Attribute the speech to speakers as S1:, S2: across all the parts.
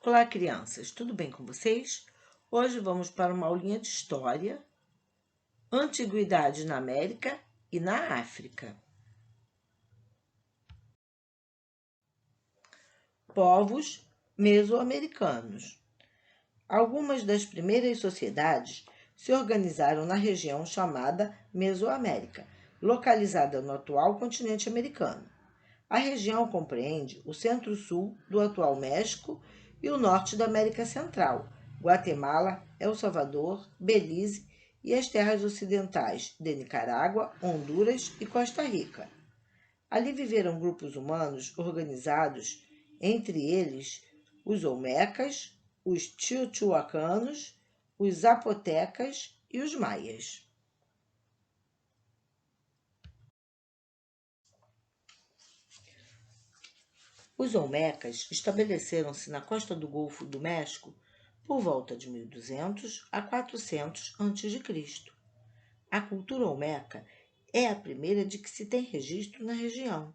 S1: Olá, crianças, tudo bem com vocês? Hoje vamos para uma aulinha de História, Antiguidade na América e na África. Povos mesoamericanos. Algumas das primeiras sociedades se organizaram na região chamada Mesoamérica, localizada no atual continente americano. A região compreende o centro-sul do atual México e o norte da América Central, Guatemala, El Salvador, Belize e as terras ocidentais de Nicarágua, Honduras e Costa Rica. Ali viveram grupos humanos organizados, entre eles os olmecas, os teotihuacanos, os zapotecas e os maias. Os olmecas estabeleceram-se na costa do Golfo do México por volta de 1200 a 400 a.C. A cultura olmeca é a primeira de que se tem registro na região,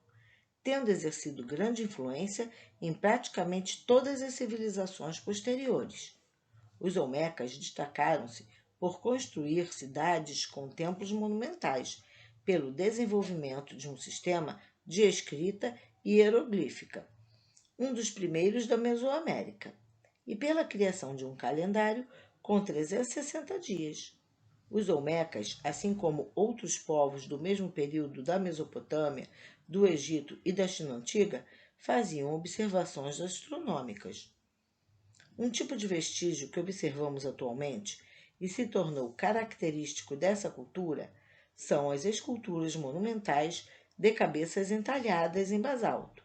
S1: tendo exercido grande influência em praticamente todas as civilizações posteriores. Os olmecas destacaram-se por construir cidades com templos monumentais, pelo desenvolvimento de um sistema de escrita hieroglífica, um dos primeiros da Mesoamérica, e pela criação de um calendário com 360 dias. Os olmecas, assim como outros povos do mesmo período da Mesopotâmia, do Egito e da China Antiga, faziam observações astronômicas. Um tipo de vestígio que observamos atualmente e se tornou característico dessa cultura são as esculturas monumentais de cabeças entalhadas em basalto.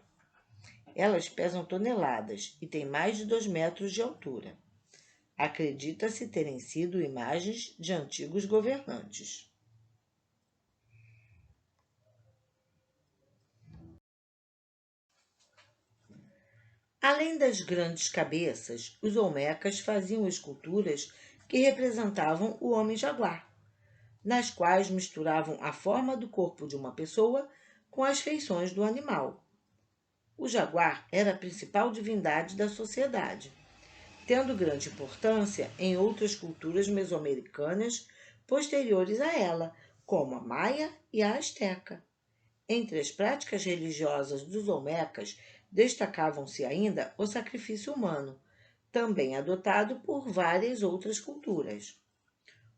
S1: Elas pesam toneladas e têm mais de 2 metros de altura. Acredita-se terem sido imagens de antigos governantes. Além das grandes cabeças, os olmecas faziam esculturas que representavam o homem-jaguar, nas quais misturavam a forma do corpo de uma pessoa com as feições do animal. O jaguar era a principal divindade da sociedade, tendo grande importância em outras culturas mesoamericanas posteriores a ela, como a maia e a asteca. Entre as práticas religiosas dos olmecas destacavam-se ainda o sacrifício humano, também adotado por várias outras culturas.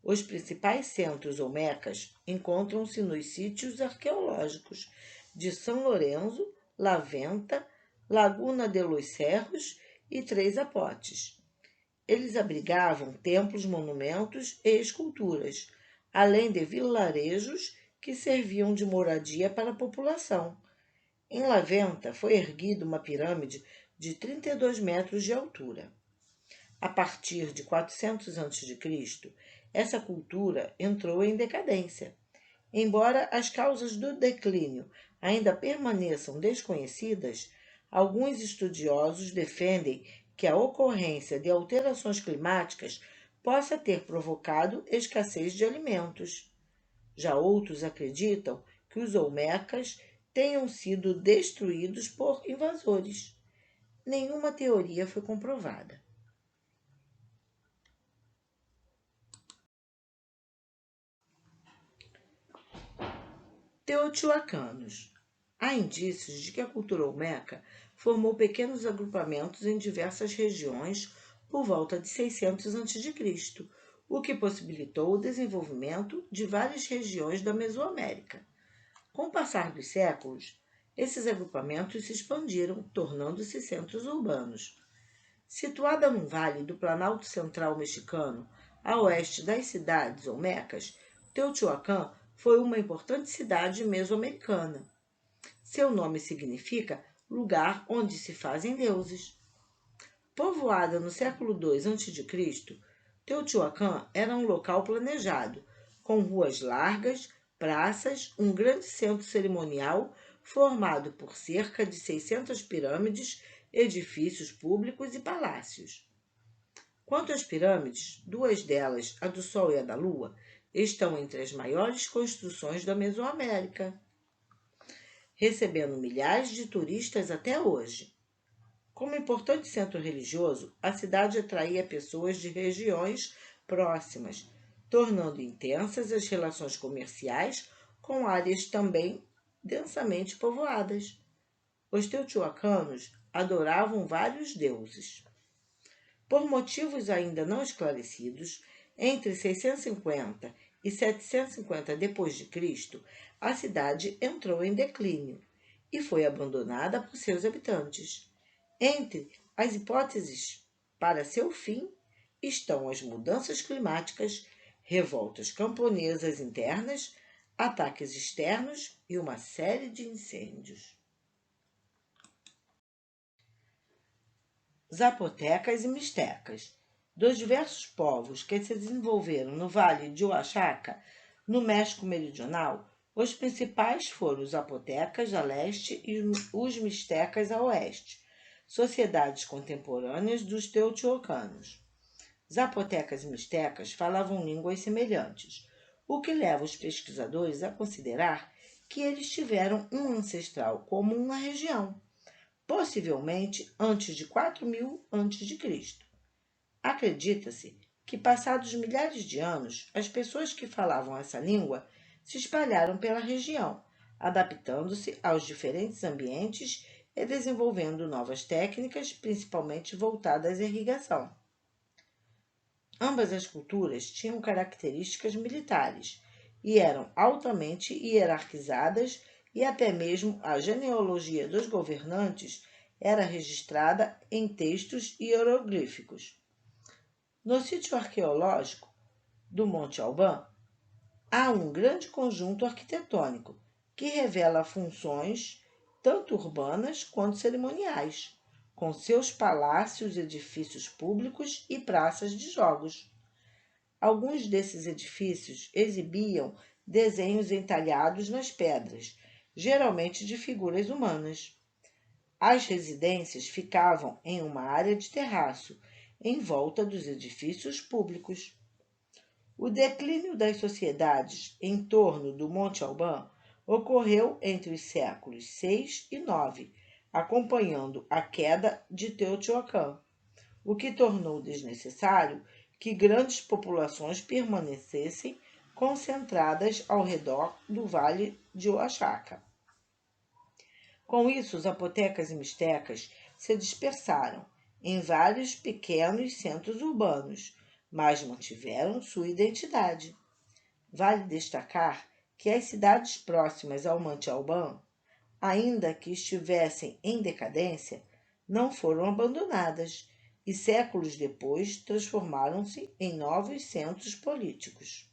S1: Os principais centros olmecas encontram-se nos sítios arqueológicos de São Lourenço, La Venta, Laguna de los Cerros e Três Zapotes. Eles abrigavam templos, monumentos e esculturas, além de vilarejos que serviam de moradia para a população. Em La Venta foi erguida uma pirâmide de 32 metros de altura. A partir de 400 a.C., essa cultura entrou em decadência. Embora as causas do declínio ainda permaneçam desconhecidas, alguns estudiosos defendem que a ocorrência de alterações climáticas possa ter provocado escassez de alimentos. Já outros acreditam que os olmecas tenham sido destruídos por invasores. Nenhuma teoria foi comprovada. Teotihuacanos. Há indícios de que a cultura olmeca formou pequenos agrupamentos em diversas regiões por volta de 600 a.C., o que possibilitou o desenvolvimento de várias regiões da Mesoamérica. Com o passar dos séculos, esses agrupamentos se expandiram, tornando-se centros urbanos. Situada num vale do Planalto Central mexicano, a oeste das cidades olmecas, Teotihuacan foi uma importante cidade mesoamericana. Seu nome significa lugar onde se fazem deuses. Povoada no século II a.C., Teotihuacan era um local planejado, com ruas largas, praças, um grande centro cerimonial formado por cerca de 600 pirâmides, edifícios públicos e palácios. Quanto às pirâmides, 2 delas, a do Sol e a da Lua, estão entre as maiores construções da Mesoamérica, recebendo milhares de turistas até hoje. Como importante centro religioso, a cidade atraía pessoas de regiões próximas, tornando intensas as relações comerciais com áreas também densamente povoadas. Os teotihuacanos adoravam vários deuses. Por motivos ainda não esclarecidos, entre 650 e 750 d.C., a cidade entrou em declínio e foi abandonada por seus habitantes. Entre as hipóteses para seu fim estão as mudanças climáticas, revoltas camponesas internas, ataques externos e uma série de incêndios. Zapotecas e mistecas. Dos diversos povos que se desenvolveram no Vale de Oaxaca, no México Meridional, os principais foram os zapotecas a leste e os mistecas a oeste, sociedades contemporâneas dos teotihuacanos. Zapotecas e mistecas falavam línguas semelhantes, o que leva os pesquisadores a considerar que eles tiveram um ancestral comum na região, possivelmente antes de 4000 a.C. Acredita-se que, passados milhares de anos, as pessoas que falavam essa língua se espalharam pela região, adaptando-se aos diferentes ambientes e desenvolvendo novas técnicas, principalmente voltadas à irrigação. Ambas as culturas tinham características militares e eram altamente hierarquizadas, e até mesmo a genealogia dos governantes era registrada em textos hieroglíficos. No sítio arqueológico do Monte Alban, há um grande conjunto arquitetônico que revela funções tanto urbanas quanto cerimoniais, com seus palácios, edifícios públicos e praças de jogos. Alguns desses edifícios exibiam desenhos entalhados nas pedras, geralmente de figuras humanas. As residências ficavam em uma área de terraço, em volta dos edifícios públicos. O declínio das sociedades em torno do Monte Alban ocorreu entre os séculos VI e IX, acompanhando a queda de Teotihuacan, o que tornou desnecessário que grandes populações permanecessem concentradas ao redor do Vale de Oaxaca. Com isso, os zapotecas e mistecas se dispersaram em vários pequenos centros urbanos, mas mantiveram sua identidade. Vale destacar que as cidades próximas ao Monte Alban, ainda que estivessem em decadência, não foram abandonadas e séculos depois transformaram-se em novos centros políticos.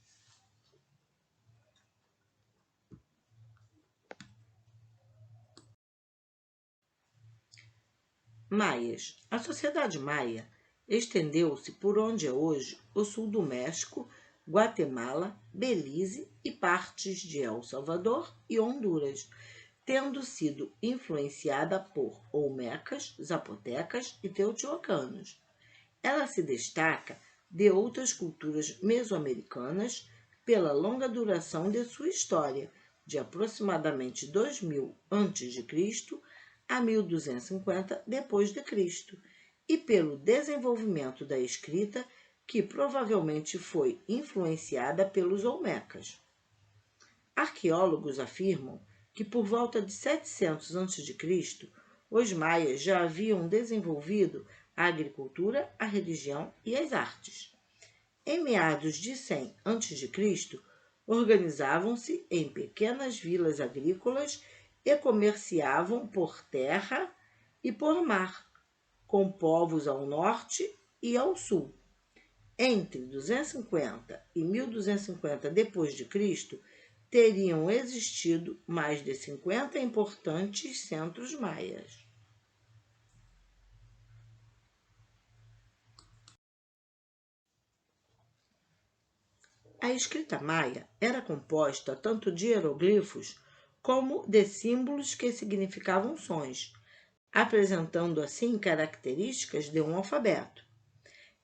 S1: Maias. A sociedade maia estendeu-se por onde é hoje o sul do México, Guatemala, Belize e partes de El Salvador e Honduras, tendo sido influenciada por olmecas, zapotecas e teotihuacanos. Ela se destaca de outras culturas mesoamericanas pela longa duração de sua história, de aproximadamente 2000 a.C. a 1250 d.C., e pelo desenvolvimento da escrita, que provavelmente foi influenciada pelos olmecas. Arqueólogos afirmam que por volta de 700 a.C., os maias já haviam desenvolvido a agricultura, a religião e as artes. Em meados de 100 a.C., organizavam-se em pequenas vilas agrícolas e comerciavam por terra e por mar, com povos ao norte e ao sul. Entre 250 e 1250 d.C., teriam existido mais de 50 importantes centros maias. A escrita maia era composta tanto de hieroglifos como de símbolos que significavam sons, apresentando assim características de um alfabeto.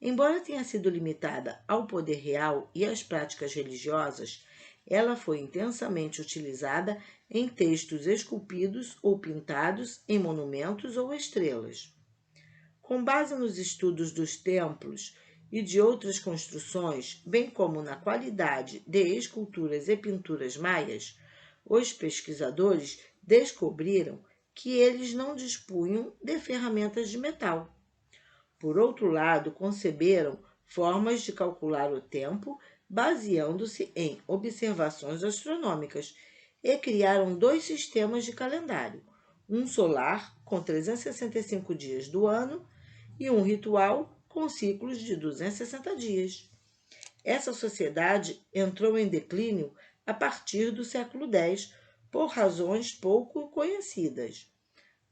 S1: Embora tenha sido limitada ao poder real e às práticas religiosas, ela foi intensamente utilizada em textos esculpidos ou pintados em monumentos ou estrelas. Com base nos estudos dos templos e de outras construções, bem como na qualidade de esculturas e pinturas maias, os pesquisadores descobriram que eles não dispunham de ferramentas de metal. Por outro lado, conceberam formas de calcular o tempo baseando-se em observações astronômicas e criaram dois sistemas de calendário, um solar com 365 dias do ano e um ritual com ciclos de 260 dias. Essa sociedade entrou em declínio a partir do século X por razões pouco conhecidas.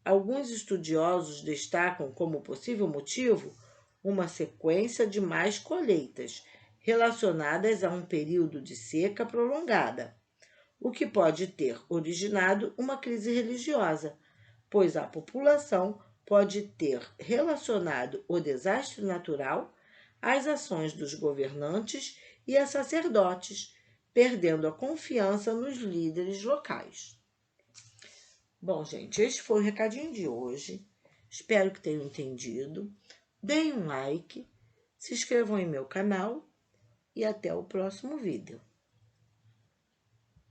S1: Alguns estudiosos destacam como possível motivo uma sequência de más colheitas relacionadas a um período de seca prolongada, o que pode ter originado uma crise religiosa, pois a população pode ter relacionado o desastre natural às ações dos governantes e a sacerdotes, perdendo a confiança nos líderes locais. Bom, gente, este foi o recadinho de hoje. Espero que tenham entendido. Deem um like, se inscrevam em meu canal e até o próximo vídeo.